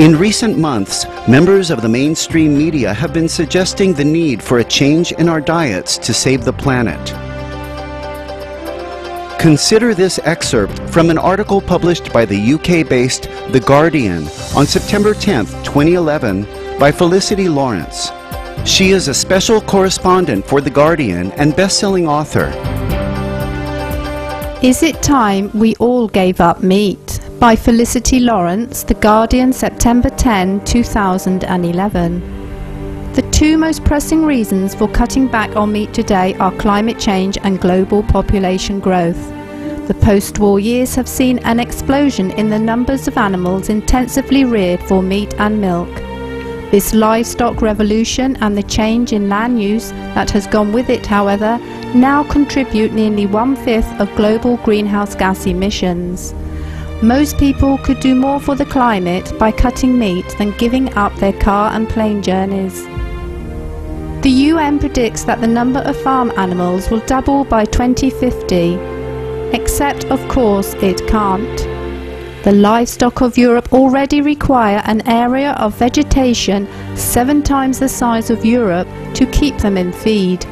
In recent months, members of the mainstream media have been suggesting the need for a change in our diets to save the planet. Consider this excerpt from an article published by the UK-based The Guardian on September 10, 2011, by Felicity Lawrence. She is a special correspondent for The Guardian and best-selling author. Is it time we all gave up meat? By Felicity Lawrence, The Guardian, September 10, 2011. The two most pressing reasons for cutting back on meat today are climate change and global population growth. The post-war years have seen an explosion in the numbers of animals intensively reared for meat and milk. This livestock revolution and the change in land use that has gone with it, however, now contribute nearly 1/5 of global greenhouse gas emissions. Most people could do more for the climate by cutting meat than giving up their car and plane journeys. The UN predicts that the number of farm animals will double by 2050, except of course it can't. The livestock of Europe already require an area of vegetation 7 times the size of Europe to keep them in feed.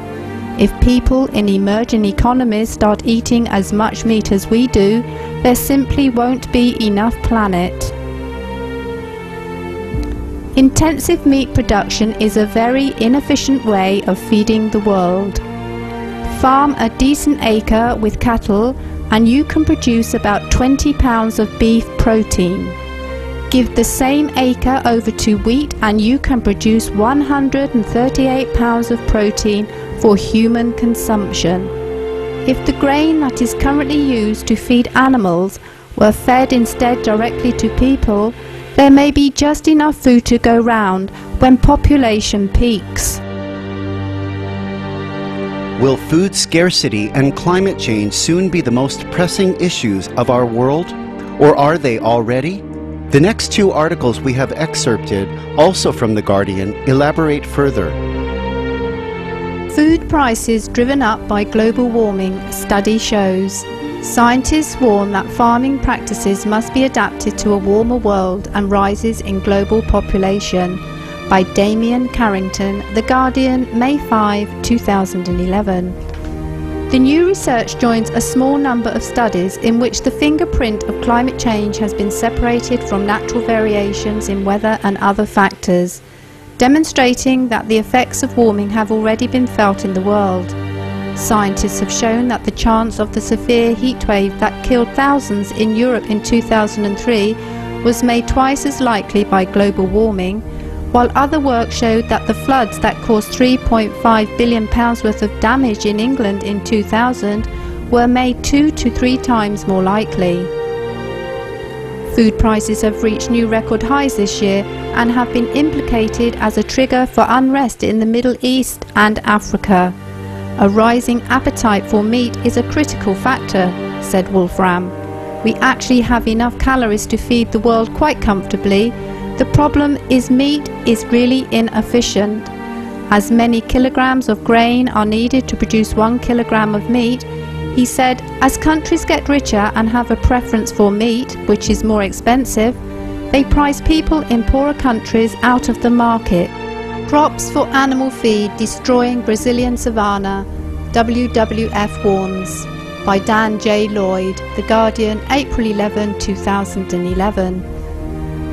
If people in emerging economies start eating as much meat as we do, there simply won't be enough planet. Intensive meat production is a very inefficient way of feeding the world. Farm a decent acre with cattle and you can produce about 20 pounds of beef protein. Give the same acre over to wheat and you can produce 138 pounds of protein for human consumption. If the grain that is currently used to feed animals were fed instead directly to people, there may be just enough food to go round when population peaks. Will food scarcity and climate change soon be the most pressing issues of our world? Or are they already? The next 2 articles we have excerpted, also from The Guardian, elaborate further. Food prices driven up by global warming, study shows. Scientists warn that farming practices must be adapted to a warmer world and rises in global population. By Damien Carrington, The Guardian, May 5, 2011. The new research joins a small number of studies in which the fingerprint of climate change has been separated from natural variations in weather and other factors, demonstrating that the effects of warming have already been felt in the world. Scientists have shown that the chance of the severe heatwave that killed thousands in Europe in 2003 was made twice as likely by global warming, while other work showed that the floods that caused £3.5 billion worth of damage in England in 2000 were made 2 to 3 times more likely. Food prices have reached new record highs this year and have been implicated as a trigger for unrest in the Middle East and Africa. A rising appetite for meat is a critical factor, said Wolfram. We actually have enough calories to feed the world quite comfortably. The problem is meat is really inefficient. As many kilograms of grain are needed to produce 1 kilogram of meat, he said, as countries get richer and have a preference for meat, which is more expensive, they price people in poorer countries out of the market. Crops for animal feed destroying Brazilian savanna, WWF warns. By Dan J. Lloyd, The Guardian, April 11, 2011.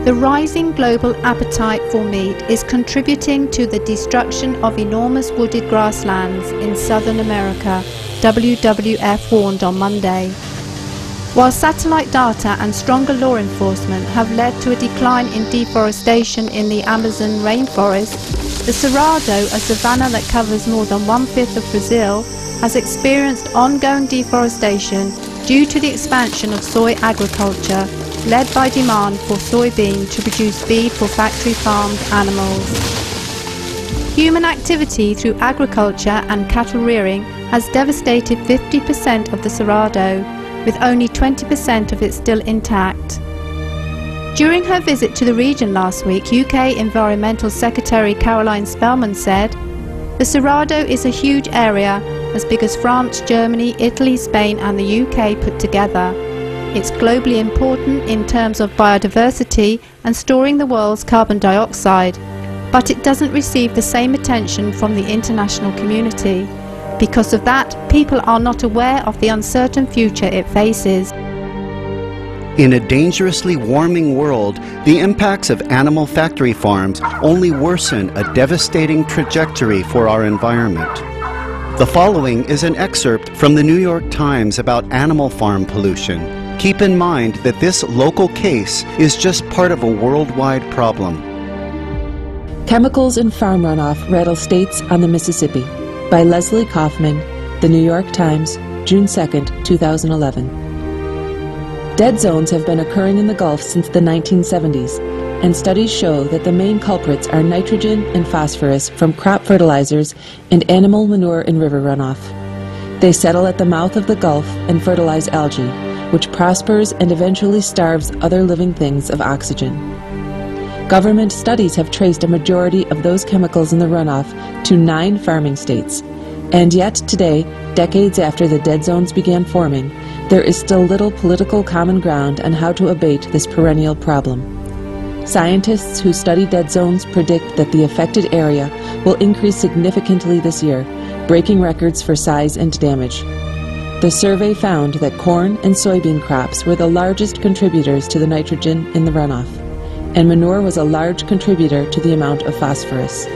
The rising global appetite for meat is contributing to the destruction of enormous wooded grasslands in southern America, WWF warned on Monday. While satellite data and stronger law enforcement have led to a decline in deforestation in the Amazon rainforest, the Cerrado, a savanna that covers more than 1/5 of Brazil, has experienced ongoing deforestation due to the expansion of soy agriculture, led by demand for soybean to produce feed for factory-farmed animals. Human activity through agriculture and cattle rearing has devastated 50% of the Cerrado, with only 20% of it still intact. During her visit to the region last week, UK Environmental Secretary Caroline Spellman said, "The Cerrado is a huge area, as big as France, Germany, Italy, Spain and the UK put together. It's globally important in terms of biodiversity and storing the world's carbon dioxide, but it doesn't receive the same attention from the international community. Because of that, people are not aware of the uncertain future it faces. In a dangerously warming world, the impacts of animal factory farms only worsen a devastating trajectory for our environment. The following is an excerpt from the New York Times about animal farm pollution. Keep in mind that this local case is just part of a worldwide problem. Chemicals in Farm Runoff Rattle States on the Mississippi by Leslie Kaufman, The New York Times, June 2, 2011. Dead zones have been occurring in the Gulf since the 1970s, and studies show that the main culprits are nitrogen and phosphorus from crop fertilizers and animal manure in river runoff. They settle at the mouth of the Gulf and fertilize algae, which prospers and eventually starves other living things of oxygen. Government studies have traced a majority of those chemicals in the runoff to 9 farming states, and yet today, decades after the dead zones began forming, there is still little political common ground on how to abate this perennial problem. Scientists who study dead zones predict that the affected area will increase significantly this year, breaking records for size and damage. The survey found that corn and soybean crops were the largest contributors to the nitrogen in the runoff, and manure was a large contributor to the amount of phosphorus.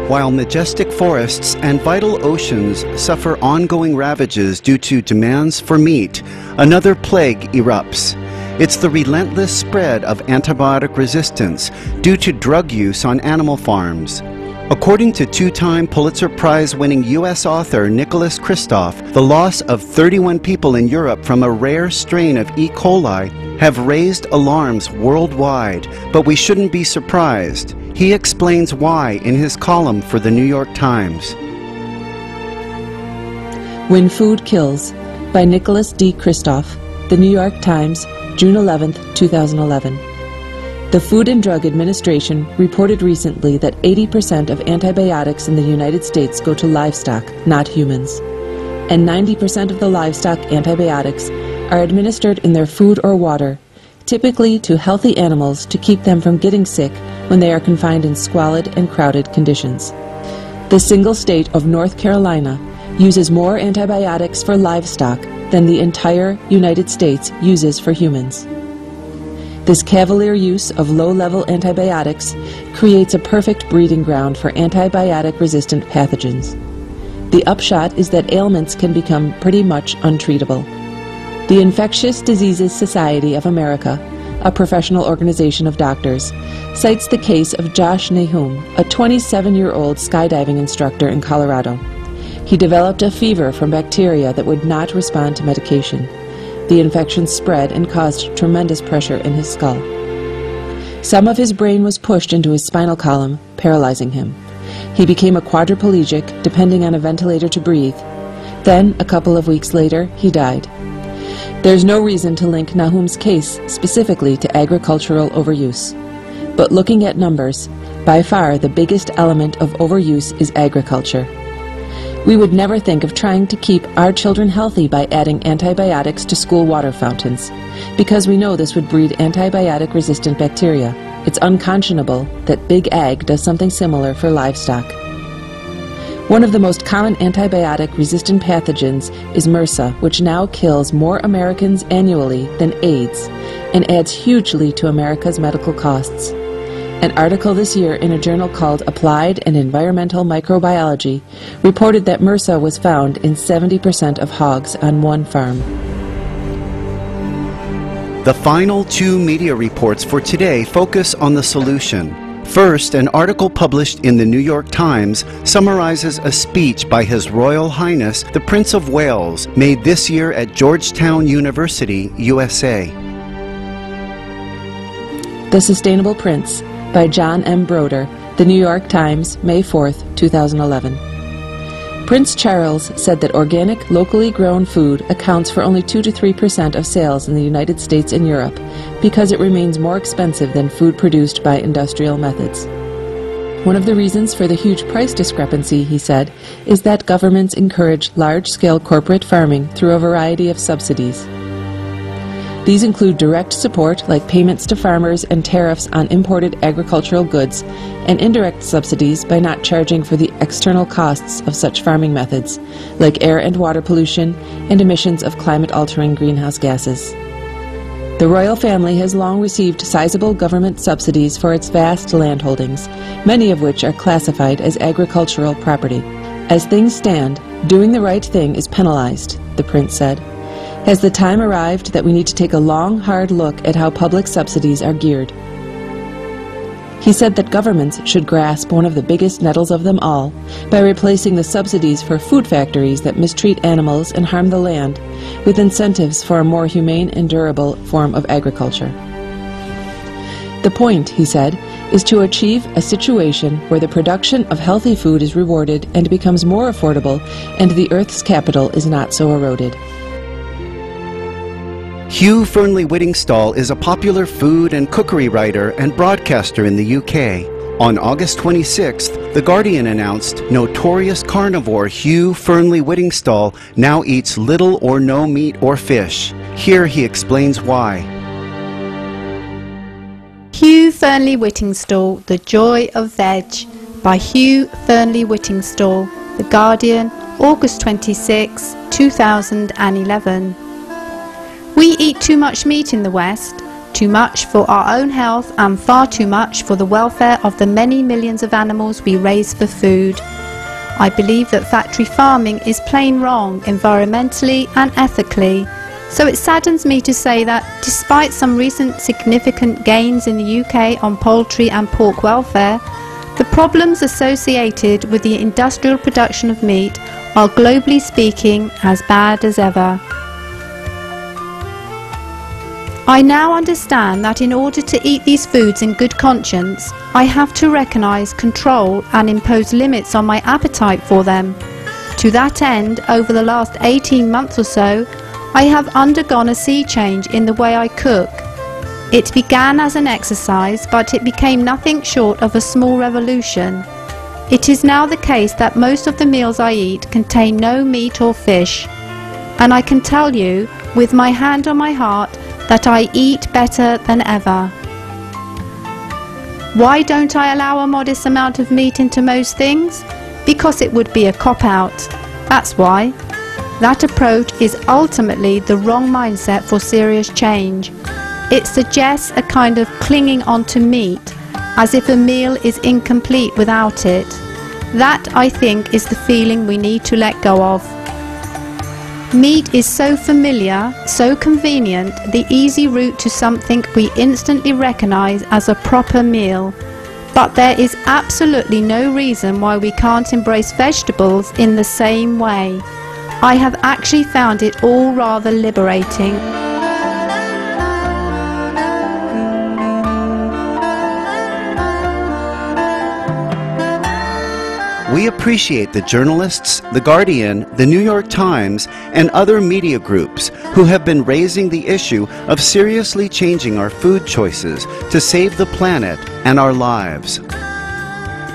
While majestic forests and vital oceans suffer ongoing ravages due to demands for meat, another plague erupts. It's the relentless spread of antibiotic resistance due to drug use on animal farms. According to 2-time Pulitzer Prize-winning U.S. author Nicholas Kristof, the loss of 31 people in Europe from a rare strain of E. coli have raised alarms worldwide, but we shouldn't be surprised. He explains why in his column for the New York Times. When Food Kills by Nicholas D. Kristof, The New York Times, June 11, 2011. The Food and Drug Administration reported recently that 80% of antibiotics in the United States go to livestock, not humans. And 90% of the livestock antibiotics are administered in their food or water, typically to healthy animals to keep them from getting sick when they are confined in squalid and crowded conditions. The single state of North Carolina uses more antibiotics for livestock than the entire United States uses for humans. This cavalier use of low-level antibiotics creates a perfect breeding ground for antibiotic-resistant pathogens. The upshot is that ailments can become pretty much untreatable. The Infectious Diseases Society of America, a professional organization of doctors, cites the case of Josh Nahum, a 27-year-old skydiving instructor in Colorado. He developed a fever from bacteria that would not respond to medication. The infection spread and caused tremendous pressure in his skull. Some of his brain was pushed into his spinal column, paralyzing him. He became a quadriplegic, depending on a ventilator to breathe. Then, a couple of weeks later, he died. There's no reason to link Nahum's case specifically to agricultural overuse. But looking at numbers, by far the biggest element of overuse is agriculture. We would never think of trying to keep our children healthy by adding antibiotics to school water fountains, because we know this would breed antibiotic-resistant bacteria. It's unconscionable that Big Ag does something similar for livestock. One of the most common antibiotic-resistant pathogens is MRSA, which now kills more Americans annually than AIDS and adds hugely to America's medical costs. An article this year in a journal called Applied and Environmental Microbiology reported that MRSA was found in 70% of hogs on one farm. The final 2 media reports for today focus on the solution. First, an article published in the New York Times summarizes a speech by His Royal Highness the Prince of Wales made this year at Georgetown University, USA. The Sustainable Prince by John M. Broder, The New York Times, May 4, 2011. Prince Charles said that organic, locally grown food accounts for only 2 to 3% of sales in the United States and Europe because it remains more expensive than food produced by industrial methods. One of the reasons for the huge price discrepancy, he said, is that governments encourage large-scale corporate farming through a variety of subsidies. These include direct support like payments to farmers and tariffs on imported agricultural goods, and indirect subsidies by not charging for the external costs of such farming methods, like air and water pollution and emissions of climate-altering greenhouse gases. The royal family has long received sizable government subsidies for its vast land holdings, many of which are classified as agricultural property. As things stand, doing the right thing is penalized, the prince said. Has the time arrived that we need to take a long, hard look at how public subsidies are geared? He said that governments should grasp one of the biggest nettles of them all by replacing the subsidies for food factories that mistreat animals and harm the land with incentives for a more humane and durable form of agriculture. The point, he said, is to achieve a situation where the production of healthy food is rewarded and becomes more affordable, and the Earth's capital is not so eroded. Hugh Fearnley-Whittingstall is a popular food and cookery writer and broadcaster in the UK. On August 26th, The Guardian announced notorious carnivore Hugh Fearnley-Whittingstall now eats little or no meat or fish. Here he explains why. Hugh Fearnley-Whittingstall, The Joy of Veg, by Hugh Fearnley-Whittingstall, The Guardian, August 26, 2011. We eat too much meat in the West, too much for our own health and far too much for the welfare of the many millions of animals we raise for food. I believe that factory farming is plain wrong environmentally and ethically, so it saddens me to say that despite some recent significant gains in the UK on poultry and pork welfare, the problems associated with the industrial production of meat are globally speaking as bad as ever. I now understand that in order to eat these foods in good conscience, I have to recognise, control and impose limits on my appetite for them. To that end, over the last 18 months or so, I have undergone a sea change in the way I cook. It began as an exercise, but it became nothing short of a small revolution. It is now the case that most of the meals I eat contain no meat or fish, and I can tell you, with my hand on my heart, that I eat better than ever. Why don't I allow a modest amount of meat into most things? Because it would be a cop-out. That's why. That approach is ultimately the wrong mindset for serious change. It suggests a kind of clinging onto meat, as if a meal is incomplete without it. That, I think, is the feeling we need to let go of. Meat is so familiar, so convenient, the easy route to something we instantly recognise as a proper meal. But there is absolutely no reason why we can't embrace vegetables in the same way. I have actually found it all rather liberating. We appreciate the journalists, The Guardian, The New York Times, and other media groups who have been raising the issue of seriously changing our food choices to save the planet and our lives.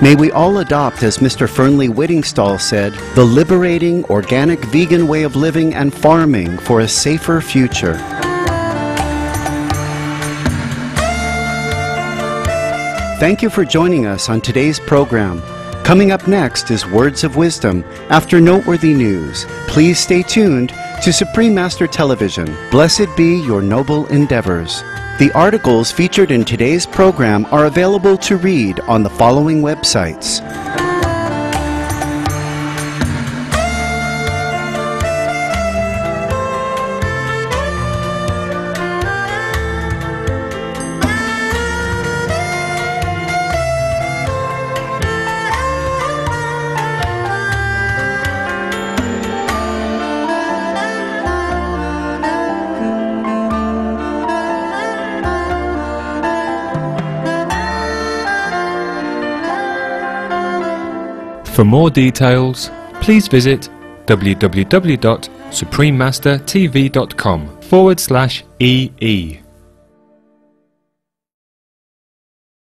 May we all adopt, as Mr. Fearnley-Whittingstall said, the liberating, organic, vegan way of living and farming for a safer future. Thank you for joining us on today's program. Coming up next is Words of Wisdom after noteworthy news. Please stay tuned to Supreme Master Television. Blessed be your noble endeavors. The articles featured in today's program are available to read on the following websites. For more details, please visit www.suprememastertv.com/EE.